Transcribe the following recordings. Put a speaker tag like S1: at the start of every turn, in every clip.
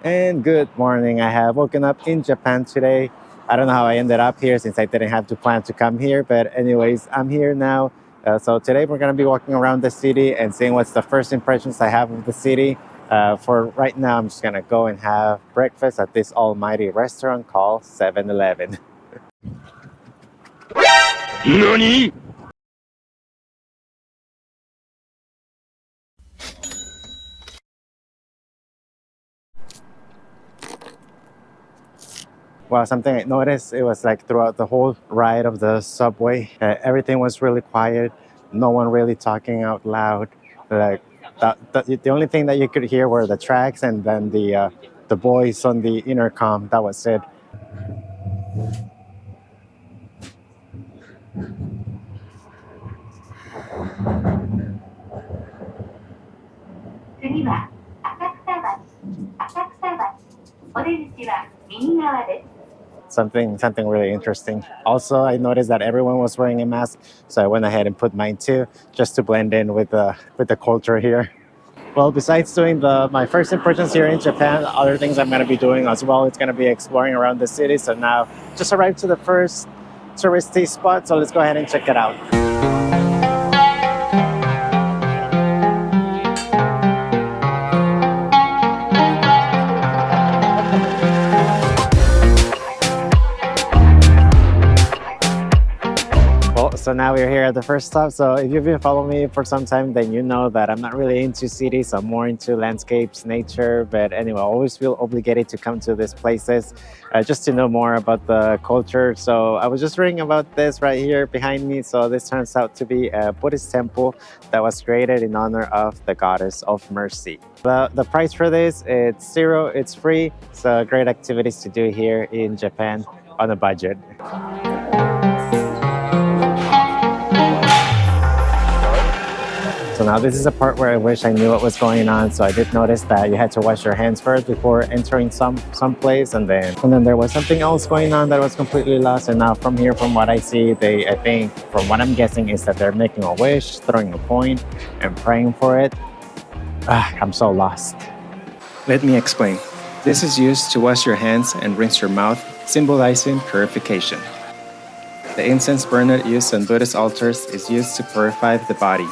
S1: And good morning. I have woken up in Japan today. I don't know how I ended up here since I didn't have to plan to come here, but anyways, I'm here now. So today we're going to be walking around the city and seeing what's the first impressions I have of the city. For right now, I'm just going to go and have breakfast at this almighty restaurant called 7-Eleven. Well, something I noticed, it was like throughout the whole ride of the subway, everything was really quiet. No one really talking out loud. Like the only thing that you could hear were the tracks and then the voice on the intercom. That was it. 次は浅草橋。浅草橋。お出口は右側です。 Something really interesting. Also, I noticed that everyone was wearing a mask, so I went ahead and put mine too, just to blend in with the culture here. Well, besides doing my first impressions here in Japan, other things I'm going to be doing as well, it's going to be exploring around the city. So now, just arrived to the first touristy spot, so let's go ahead and check it out. So now we're here at the first stop. So if you've been following me for some time, then you know that I'm not really into cities. I'm more into landscapes, nature. But anyway, I always feel obligated to come to these places just to know more about the culture. So I was just reading about this right here behind me. So this turns out to be a Buddhist temple that was created in honor of the goddess of mercy. The price for this, it's zero, it's free. So great activities to do here in Japan on a budget. So now this is a part where I wish I knew what was going on. So I did notice that you had to wash your hands first before entering some place, and then there was something else going on that was completely lost. And now from here, from what I see, I think from what I'm guessing is that they're making a wish, throwing a coin, and praying for it. I'm so lost.
S2: Let me explain. This is used to wash your hands and rinse your mouth, symbolizing purification. The incense burner used on Buddhist altars is used to purify the body,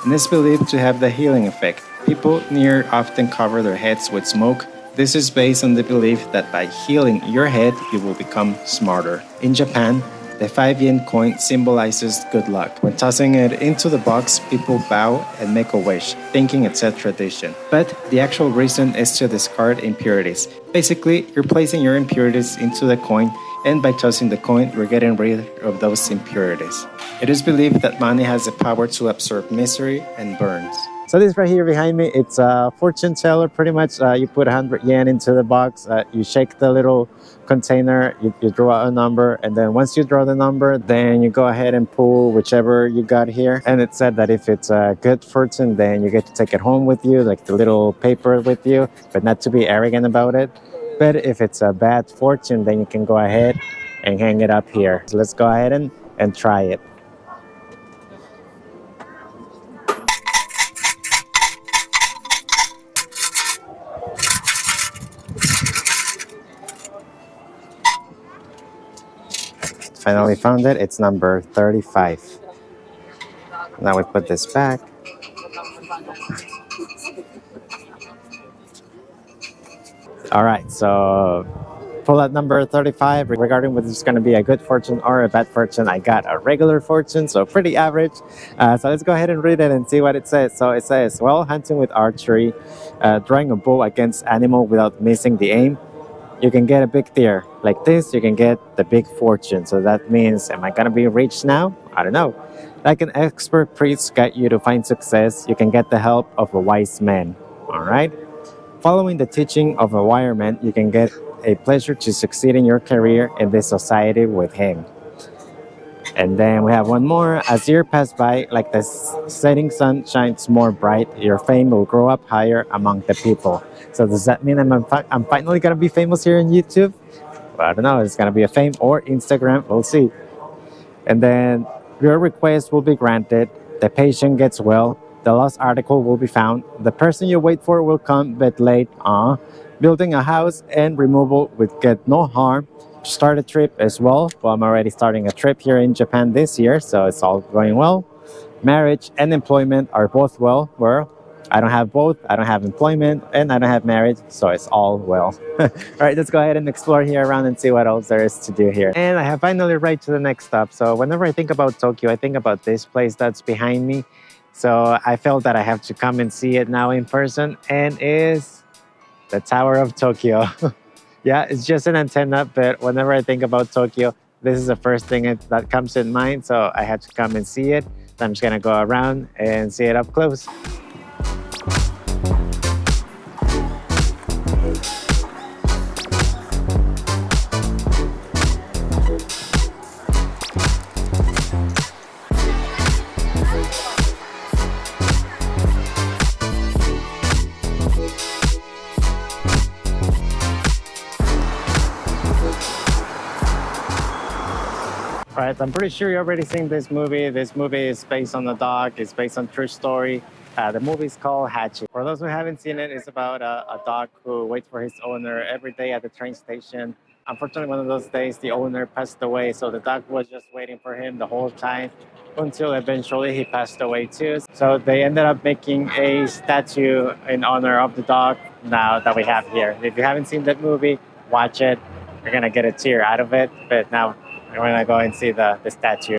S2: and is believed to have the healing effect. People near often cover their heads with smoke. This is based on the belief that by healing your head, you will become smarter. In Japan, the 5 yen coin symbolizes good luck. When tossing it into the box, people bow and make a wish, thinking it's a tradition. But the actual reason is to discard impurities. Basically, you're placing your impurities into the coin, and by tossing the coin, we're getting rid of those impurities. It is believed that money has the power to absorb misery and burns.
S1: So this right here behind me, it's a fortune teller. Pretty much, you put 100 yen into the box, you shake the little container, you draw out a number, and then once you draw the number, then you go ahead and pull whichever you got here. And it said that if it's a good fortune, then you get to take it home with you, like the little paper with you, but not to be arrogant about it. But if it's a bad fortune, then you can go ahead and hang it up here. So let's go ahead and try it. Finally found it. It's number 35. Now we put this back. All right, so pull out number 35. Regarding whether it's going to be a good fortune or a bad fortune, I got a regular fortune, so pretty average. So let's go ahead and read it and see what it says. So it says, well, hunting with archery, drawing a bow against animal without missing the aim, you can get a big deer. Like this, you can get the big fortune. So that means, am I going to be rich now? I don't know. Like an expert priest guide you to find success, you can get the help of a wise man. All right? Following the teaching of a wise man, you can get a pleasure to succeed in your career in this society with him. And then we have one more. As years pass by, like the setting sun shines more bright, your fame will grow up higher among the people. So does that mean I'm finally going to be famous here on YouTube? Well, I don't know. It's going to be a fame or Instagram. We'll see. And then your request will be granted. The patient gets well. The lost article will be found. The person you wait for will come, but late. Building a house and removal would get no harm. Start a trip as well. Well, I'm already starting a trip here in Japan this year, so it's all going well. Marriage and employment are both well. Well, I don't have both. I don't have employment and I don't have marriage, so it's all well. All right, let's go ahead and explore here around and see what else there is to do here. And I have finally arrived to the next stop. So whenever I think about Tokyo, I think about this place that's behind me. So I felt that I have to come and see it now in person, and is the Tower of Tokyo. Yeah, it's just an antenna, but whenever I think about Tokyo, this is the first thing that comes in mind. So I had to come and see it. So I'm just gonna go around and see it up close. All right, I'm pretty sure you already seen this movie. This movie is based on a dog. It's based on true story. The movie is called Hachi. For those who haven't seen it, it's about a dog who waits for his owner every day at the train station. Unfortunately, one of those days, the owner passed away, so the dog was just waiting for him the whole time until eventually he passed away too. So they ended up making a statue in honor of the dog now that we have here. If you haven't seen that movie, watch it. You're gonna get a tear out of it. But now we're gonna go and see the statue.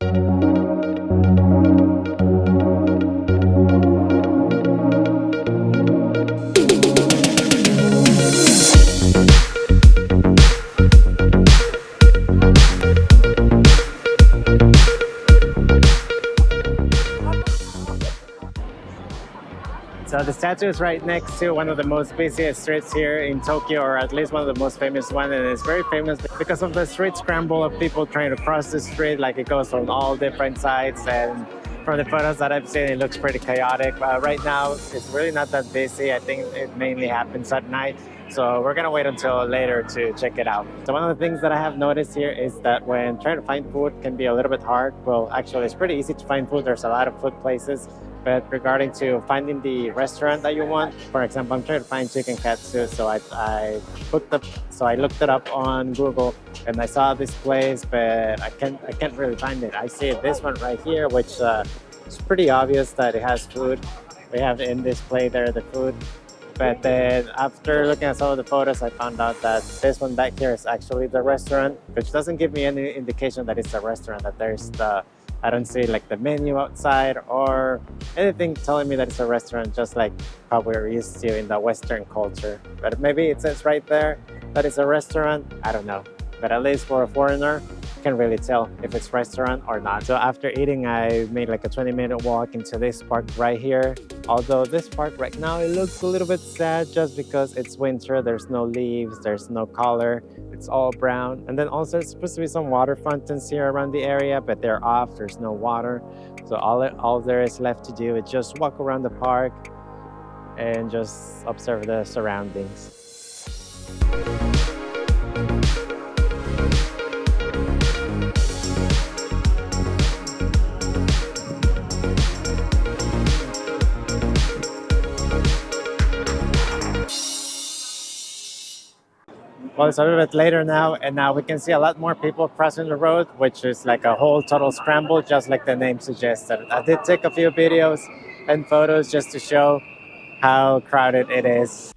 S1: So the statue is right next to one of the most busiest streets here in Tokyo, or at least one of the most famous one, and it's very famous because of the street scramble of people trying to cross the street. Like, it goes from all different sides, and from the photos that I've seen, it looks pretty chaotic. Right now, it's really not that busy. I think it mainly happens at night. So we're gonna wait until later to check it out. So one of the things that I have noticed here is that when trying to find food can be a little bit hard. Well, actually, it's pretty easy to find food. There's a lot of food places. But regarding to finding the restaurant that you want, for example, I'm trying to find chicken katsu, so I looked it up on Google, and I saw this place, but I can't really find it. I see this one right here, which it's pretty obvious that it has food. We have in display there the food. But then after looking at some of the photos, I found out that this one back here is actually the restaurant, which doesn't give me any indication that it's a restaurant, that I don't see like the menu outside or anything telling me that it's a restaurant, just like how we're used to in the Western culture. But maybe it says right there that it's a restaurant. I don't know. But at least for a foreigner, you can really tell if it's restaurant or not. So after eating, I made like a 20-minute walk into this park right here. Although this park right now, it looks a little bit sad just because it's winter. There's no leaves, there's no color. It's all brown. And then also there's supposed to be some water fountains here around the area, but they're off. There's no water. So all there is left to do is just walk around the park and just observe the surroundings. Well, it's a little bit later now, and now we can see a lot more people crossing the road, which is like a whole total scramble, just like the name suggested. I did take a few videos and photos just to show how crowded it is.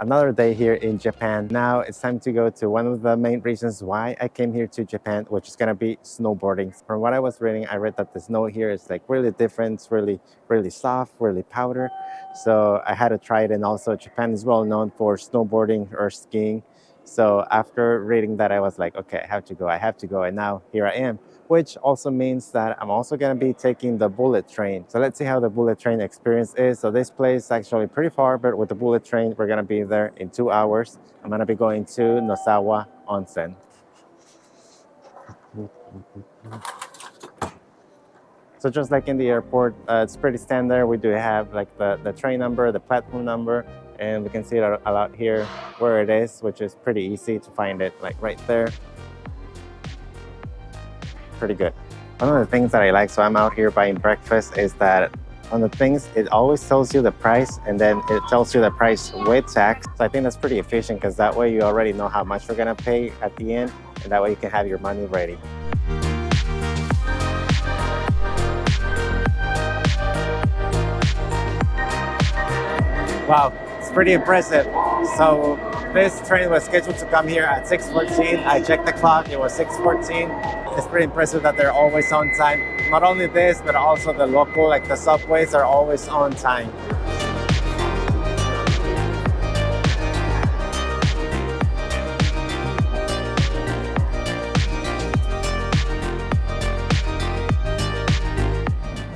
S1: Another day here in Japan. Now it's time to go to one of the main reasons why I came here to Japan, which is gonna be snowboarding. From what I was reading, I read that the snow here is like really different. It's really soft, really powder. So I had to try it, and also Japan is well known for snowboarding or skiing. So after reading that, I was like, okay, I have to go, and now here I am. which also means that I'm also going to be taking the bullet train. So let's see how the bullet train experience is. So this place is actually pretty far, but with the bullet train, we're going to be there in 2 hours. I'm going to be going to Nosawa Onsen. So just like in the airport, it's pretty standard. We do have like the train number, the platform number, and we can see it a lot here where it is, which is pretty easy to find it like right there. Pretty good. One of the things that I like, so I'm out here buying breakfast, is that on the things, it always tells you the price and then it tells you the price with tax. So I think that's pretty efficient because that way you already know how much you're gonna pay at the end, and that way you can have your money ready. Wow, it's pretty impressive. So this train was scheduled to come here at 6:14. I checked the clock, it was 6:14. It's pretty impressive that they're always on time. Not only this, but also the local, like the subways are always on time.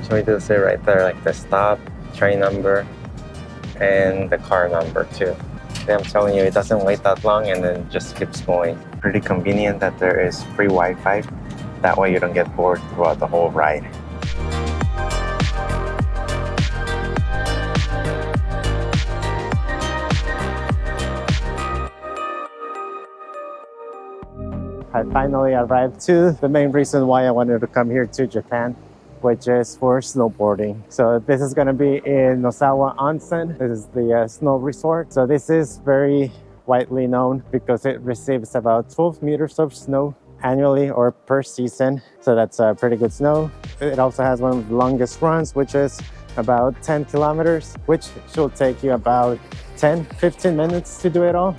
S1: So we do see right there, like the stop, train number, and the car number too. I'm telling you, it doesn't wait that long and then just keeps going. Pretty convenient that there is free Wi-Fi. That way you don't get bored throughout the whole ride. I finally arrived to the main reason why I wanted to come here to Japan, which is for snowboarding. So this is going to be in Nosawa Onsen. This is the snow resort. So this is very widely known because it receives about 12 meters of snow annually or per season. So that's pretty good snow. It also has one of the longest runs, which is about 10 kilometers, which should take you about 10-15 minutes to do it all.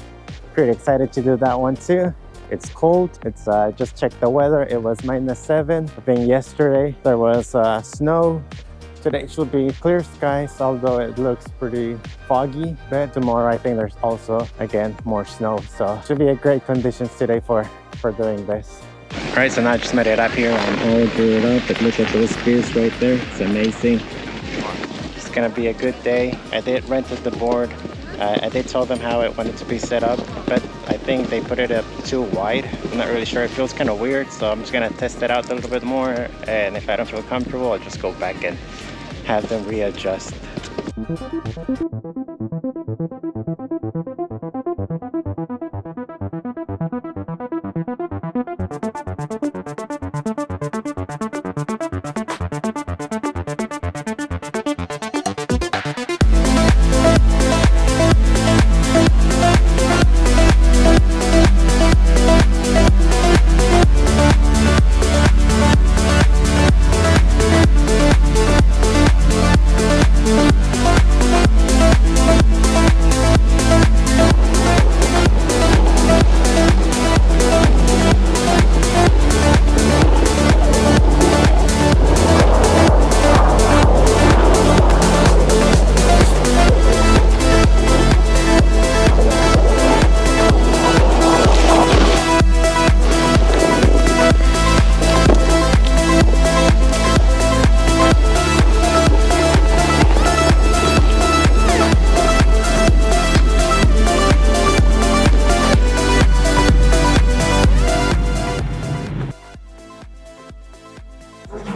S1: Pretty excited to do that one too. It's cold. It's just checked the weather. It was -7. I think yesterday there was snow. Today should be clear skies, although it looks pretty foggy. But tomorrow I think there's also again more snow. So should be a great conditions today for doing this. All right, so now I just made it up here. I'm all geared up, but look at those views right there. It's amazing. It's gonna be a good day. I did rented the board. I did tell them how it wanted to be set up, but I think they put it up too wide. I'm not really sure. It feels kind of weird, so I'm just gonna test it out a little bit more. And if I don't feel comfortable, I'll just go back and have them readjust.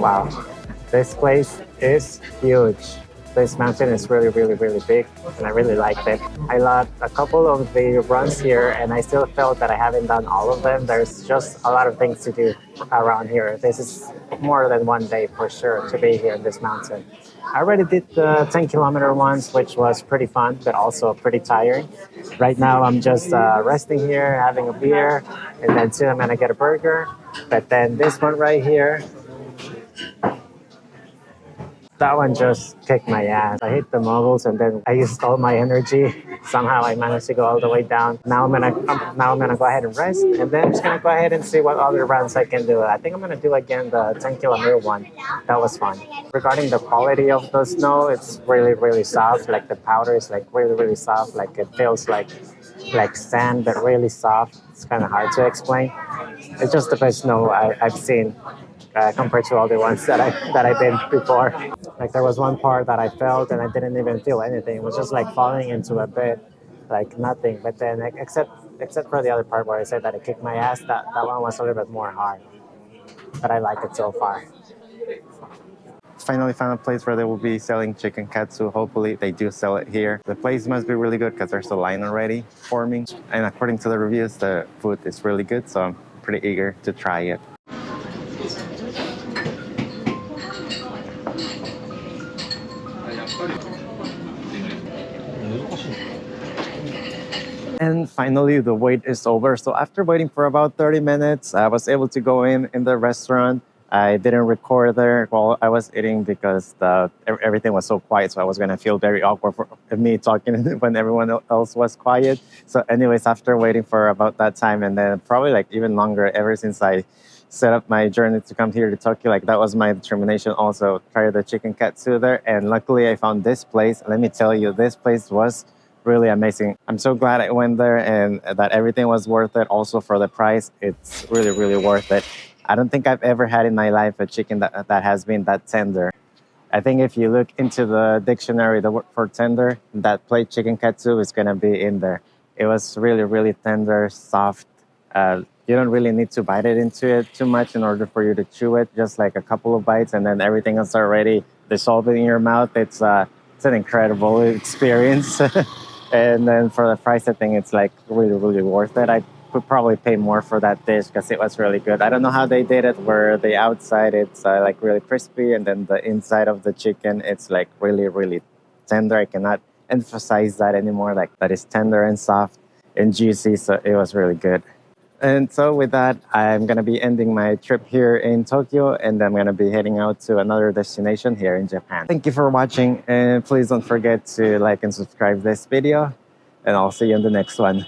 S1: Wow, this place is huge. This mountain is really, really, really big, and I really liked it. I loved a couple of the runs here, and I still felt that I haven't done all of them. There's just a lot of things to do around here. This is more than one day for sure to be here in this mountain. I already did the 10-kilometer ones, which was pretty fun, but also pretty tiring. Right now, I'm just resting here, having a beer, and then soon I'm gonna get a burger. But then this one right here, that one just kicked my ass. I hit the moguls and then I used all my energy. Somehow I managed to go all the way down. Now I'm gonna go ahead and rest, and then I'm just gonna go ahead and see what other runs I can do. I think I'm gonna do again the 10-kilometer one. That was fun. Regarding the quality of the snow, it's really, really soft. Like the powder is like really, really soft. Like it feels like sand, but really soft. It's kind of hard to explain. It's just the best snow I've seen compared to all the ones that I did before. Like there was one part that I felt and I didn't even feel anything. It was just like falling into a bed, like nothing. But then like, except for the other part where I said that it kicked my ass, that one was a little bit more hard. But I like it so far. Finally found a place where they will be selling chicken katsu. Hopefully they do sell it here. The place must be really good because there's a line already forming. And according to the reviews, the food is really good. So I'm pretty eager to try it. And finally, the wait is over. So after waiting for about 30 minutes, I was able to go in the restaurant. I didn't record there while I was eating because everything was so quiet. So I was going to feel very awkward for me talking when everyone else was quiet. So anyways, after waiting for about that time and then probably like even longer ever since I set up my journey to come here to Tokyo, like that was my determination also, try the chicken katsu there. And luckily I found this place. Let me tell you, this place was really amazing. I'm so glad I went there and that everything was worth it. Also for the price, it's really, really worth it. I don't think I've ever had in my life a chicken that has been that tender. I think if you look into the dictionary, the word for tender, that plate chicken katsu is going to be in there. It was really, really tender, soft. You don't really need to bite it into it too much in order for you to chew it. Just like a couple of bites and then everything is already dissolved in your mouth. It's an incredible experience. And then for the price, I think it's like really, really worth it. I would probably pay more for that dish because it was really good. I don't know how they did it, where the outside it's like really crispy and then the inside of the chicken, it's like really, really tender. I cannot emphasize that anymore. Like that is tender and soft and juicy. So it was really good. And so with that, I'm going to be ending my trip here in Tokyo and I'm going to be heading out to another destination here in Japan. Thank you for watching and please don't forget to like and subscribe this video and I'll see you in the next one.